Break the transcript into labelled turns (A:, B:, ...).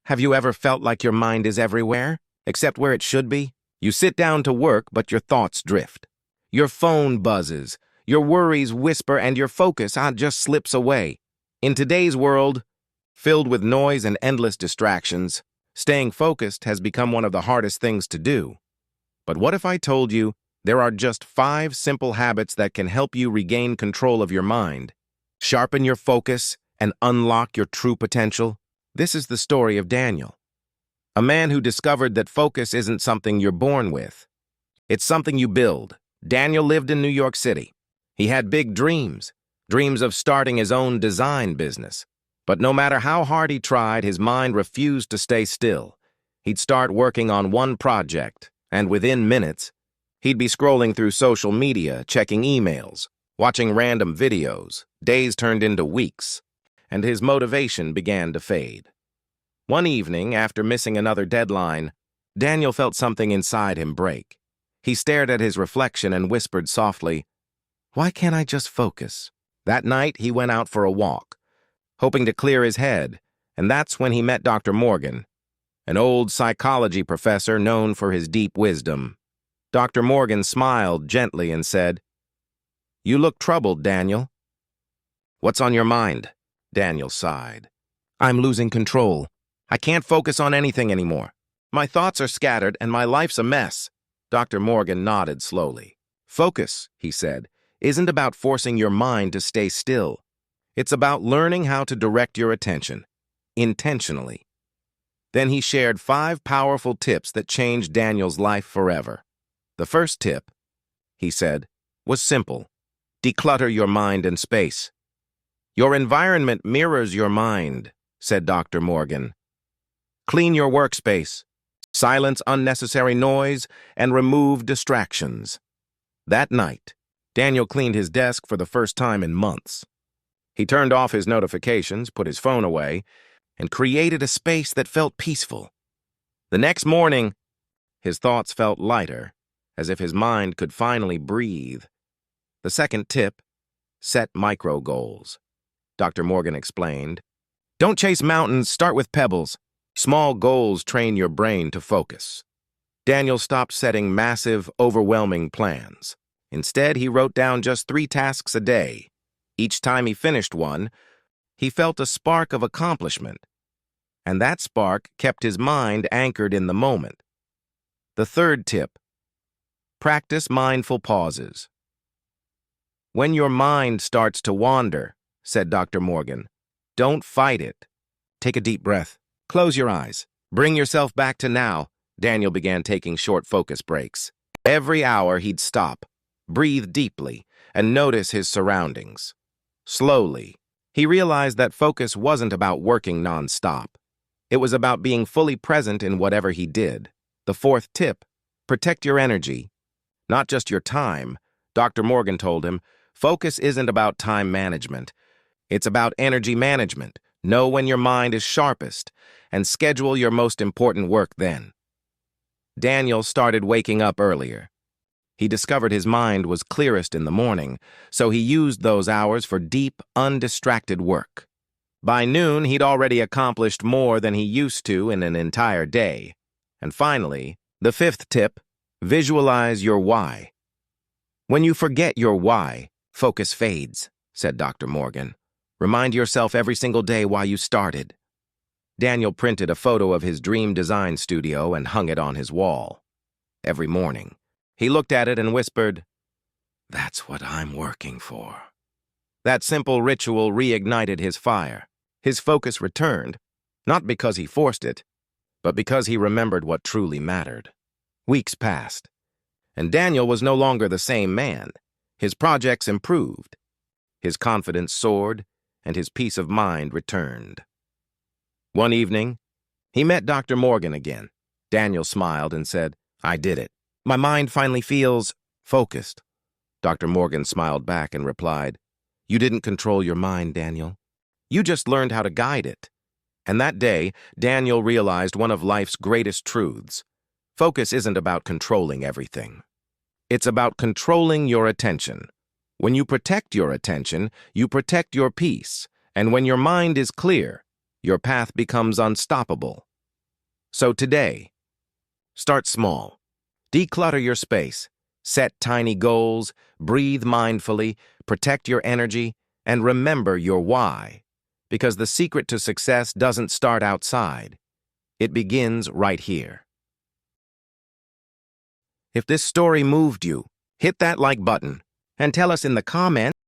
A: Have you ever felt like your mind is everywhere, except where it should be? You sit down to work, but your thoughts drift. Your phone buzzes, your worries whisper, and your focus just slips away. In today's world, filled with noise and endless distractions, staying focused has become one of the hardest things to do. But what if I told you there are just 5 simple habits that can help you regain control of your mind, sharpen your focus, and unlock your true potential? This is the story of Daniel, a man who discovered that focus isn't something you're born with. It's something you build. Daniel lived in New York City. He had big dreams of starting his own design business. But no matter how hard he tried, his mind refused to stay still. He'd start working on one project, and within minutes, he'd be scrolling through social media, checking emails, watching random videos. Days turned into weeks, and his motivation began to fade. One evening, after missing another deadline, Daniel felt something inside him break. He stared at his reflection and whispered softly, "Why can't I just focus?" That night, he went out for a walk, hoping to clear his head, and that's when he met Dr. Morgan, an old psychology professor known for his deep wisdom. Dr. Morgan smiled gently and said, "You look troubled, Daniel." "What's on your mind?" Daniel sighed. "I'm losing control. I can't focus on anything anymore. My thoughts are scattered and my life's a mess." Dr. Morgan nodded slowly. "Focus," he said, "isn't about forcing your mind to stay still. It's about learning how to direct your attention, intentionally." Then he shared 5 powerful tips that changed Daniel's life forever. The first tip, he said, was simple. Declutter your mind and space. "Your environment mirrors your mind," said Dr. Morgan. "Clean your workspace, silence unnecessary noise, and remove distractions." That night, Daniel cleaned his desk for the first time in months. He turned off his notifications, put his phone away, and created a space that felt peaceful. The next morning, his thoughts felt lighter, as if his mind could finally breathe. The second tip, set micro goals. Dr. Morgan explained, "Don't chase mountains, start with pebbles. Small goals train your brain to focus." Daniel stopped setting massive, overwhelming plans. Instead, he wrote down just 3 tasks a day. Each time he finished one, he felt a spark of accomplishment, and that spark kept his mind anchored in the moment. The third tip, practice mindful pauses. "When your mind starts to wander," said Dr. Morgan, "don't fight it. Take a deep breath. Close your eyes. Bring yourself back to now." Daniel began taking short focus breaks. Every hour he'd stop, breathe deeply, and notice his surroundings. Slowly, he realized that focus wasn't about working non-stop. It was about being fully present in whatever he did. The fourth tip, protect your energy, not just your time. Dr. Morgan told him, focus isn't about time management. It's about energy management. Know when your mind is sharpest and schedule your most important work then. Daniel started waking up earlier. He discovered his mind was clearest in the morning, so he used those hours for deep, undistracted work. By noon, he'd already accomplished more than he used to in an entire day. And finally, the fifth tip, visualize your why. When you forget your why, focus fades, said Dr. Morgan. Remind yourself every single day why you started. Daniel printed a photo of his dream design studio and hung it on his wall. Every morning, he looked at it and whispered, "That's what I'm working for." That simple ritual reignited his fire. His focus returned, not because he forced it, but because he remembered what truly mattered. Weeks passed, and Daniel was no longer the same man. His projects improved. His confidence soared, and his peace of mind returned. One evening, he met Dr. Morgan again. Daniel smiled and said, "I did it. My mind finally feels focused." Dr. Morgan smiled back and replied, "You didn't control your mind, Daniel. You just learned how to guide it." And that day, Daniel realized one of life's greatest truths. Focus isn't about controlling everything. It's about controlling your attention. When you protect your attention, you protect your peace. And when your mind is clear, your path becomes unstoppable. So today, start small. Declutter your space. Set tiny goals, breathe mindfully, protect your energy, and remember your why. Because the secret to success doesn't start outside. It begins right here. If this story moved you, hit that like button and tell us in the comments